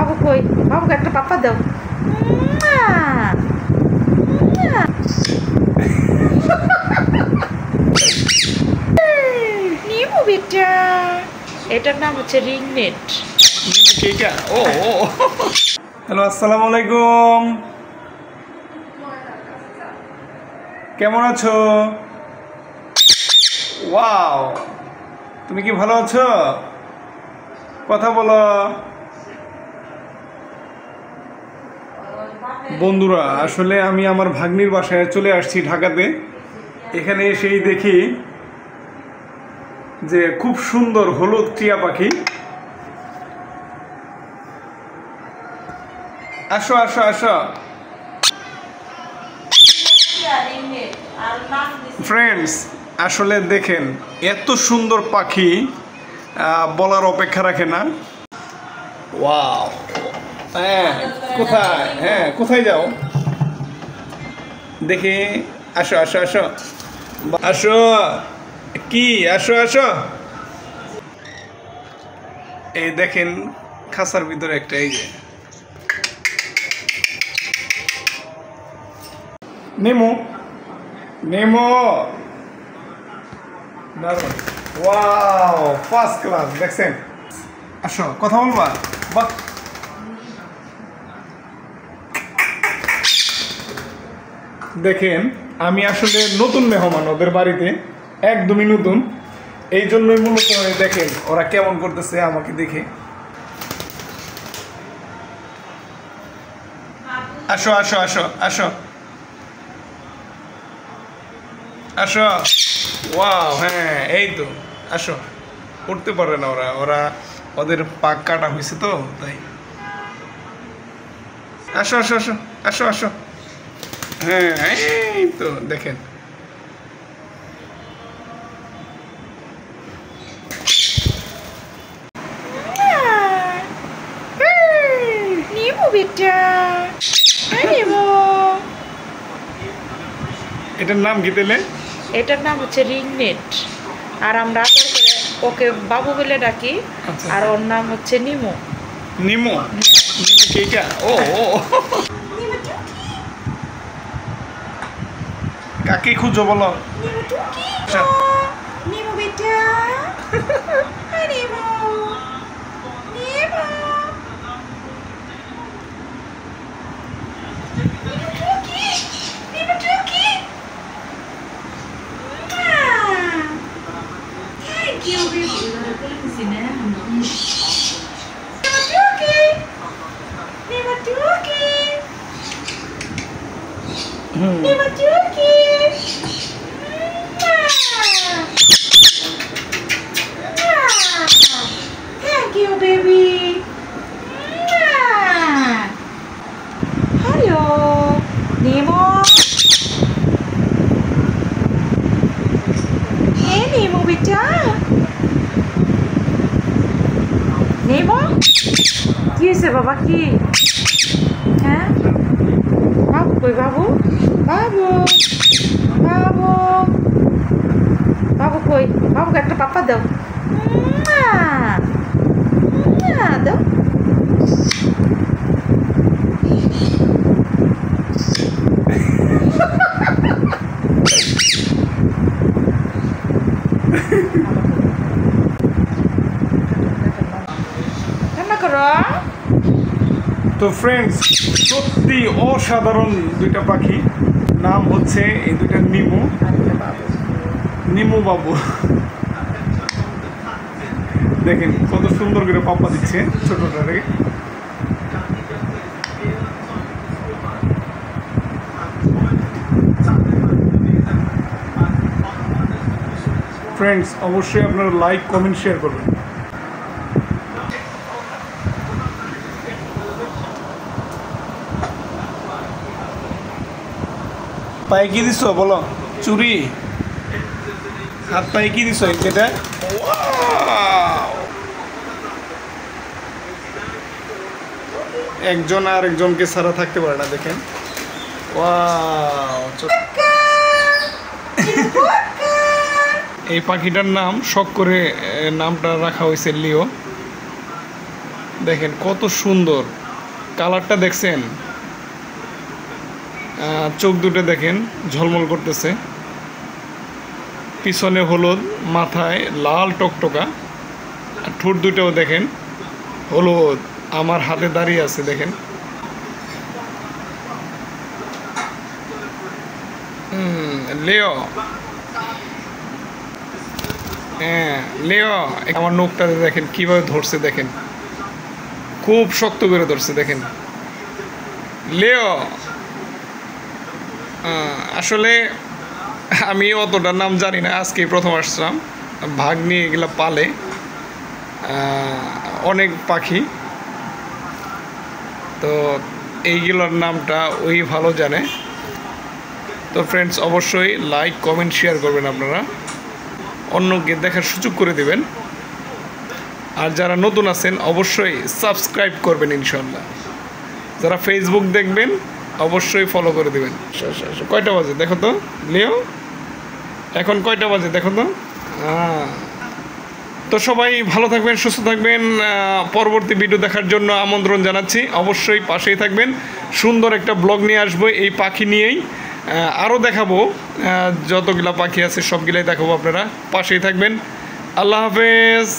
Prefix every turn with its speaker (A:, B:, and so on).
A: বাবু কই? বাবুকে একটা পাপা দাও। নিমু বেটা, এটার নাম হচ্ছে রিংনেট।
B: ও হ্যালো, আসসালামু আলাইকুম। কেমন আছো? ওয়াও, তুমি কি ভালো আছো? কথা বলো। বন্ধুরা, আসলে আমি আমার ভাগ্নির বাসায় চলে আসছি ঢাকাতে। এখানে এসেই দেখি যে খুব সুন্দর হলুদ টিয়া পাখি। আসো আসো আসো ফ্রেন্ডস, আসলে দেখেন এত সুন্দর পাখি বলার অপেক্ষা রাখে না। ওয়াও, হ্যাঁ কোথায়, কোথায় যাও দেখি। আসো আসো আসো আসো, কি আসো আসো। এই দেখেন খাঁচার ভিতরে একটা, এই যে নেমো নেমো। ওয়াও, ফার্স্ট ক্লাস, দেখছেন? আসো, কথা বলবা? বাহ, দেখেন আমি আসলে নতুন মেহমান ওদের বাড়িতে, একদমই নতুন। এই জন্যই মূলত দেখেন ওরা কেমন করতেছে আমাকে দেখে। আসো আসো আসো আসো আসো। ওয়াও, হ্যাঁ এই তো, আসো। উঠতে পারে না ওরা, ওদের পাক কাটা হয়েছে তো তাই। আসো আসো আসো আসো আসো। হ্যাঁ এই তো দেখেন।
A: নিমু বেটা, নিমু।
B: এটার নাম কি তেলে?
A: এটার নাম হচ্ছে রিংনেট, আর আমরা ওকে বাবু বলে ডাকি।
B: আচ্ছা,
A: আর ওর নাম হচ্ছে নিমু।
B: নিমো, নিমো কেকা। ও কাকে খুঁজো বলো? আচ্ছা।
A: নিমু বেটা, নিমু নিমু। Thank you, baby. Hello, Nemo. Hey, Nemo, beta. Nemo? কি হয়েছে বাবা, কি? হ্যাঁ বাবু কই? বাবু বাবু বাবু বাবু কই? বাবুকে একটা পাপা দাও। দাও। রান্না করো।
B: তো ফ্রেন্ডস, সত্যি অসাধারণ দুইটা পাখি। নাম হচ্ছে এই দুইটা নিমু, নিমু বাবু। দেখেন কত সুন্দর করে পাপ্পা দিচ্ছে ছোটটাকে। ফ্রেন্ডস, অবশ্যই আপনারা লাইক, কমেন্ট, শেয়ার করবেন। পায়ে কি দিছো বলো? চুরি? হাত পায়ে কি দিছো এটা? একজন আর একজনকে ছাড়া থাকতে পারে না, দেখেন। ওয়াও, এই পাখিটার নাম শখ করে নামটা রাখা হয়েছে লিও। দেখেন কত সুন্দর কালারটা, দেখছেন? চোখ দুটো দেখেন ঝলমল করতেছে, পিছনে হলুদ, মাথায় লাল টকটকা, আর ঠোঁট দুটোও দেখেন হলুদ। আমার হাতে দাঁড়িয়ে আছে দেখেন। লিও, হ্যাঁ লিও, আমার নখটাতে দেখেন কিভাবে ধরছে, দেখেন খুব শক্ত করে ধরছে দেখেন। লিও আসলে আমি অতটা নাম জানি না, আজকেই প্রথম আসলাম। ভাগ্নি এগুলা পালে অনেক পাখি, তো এইগুলোর নামটা ওই ভালো জানে। তো ফ্রেন্ডস, অবশ্যই লাইক কমেন্ট শেয়ার করবেন আপনারা, অন্যকে দেখার সুযোগ করে দিবেন। আর যারা নতুন আছেন অবশ্যই সাবস্ক্রাইব করবেন ইনশাল্লাহ। যারা ফেসবুক দেখবেন অবশ্যই ফলো করে দিবেন। কয়টা বাজে দেখো তো লিও, এখন কয়টা বাজে দেখো তো। তো সবাই ভালো থাকবেন, সুস্থ থাকবেন। পরবর্তী ভিডিও দেখার জন্য আমন্ত্রণ জানাচ্ছি, অবশ্যই পাশেই থাকবেন। সুন্দর একটা ব্লগ নিয়ে আসবো এই পাখি নিয়েই, আরও দেখাবো, যতগুলা পাখি আছে সবগুলাই দেখাবো, আপনারা পাশেই থাকবেন। আল্লাহ হাফেজ।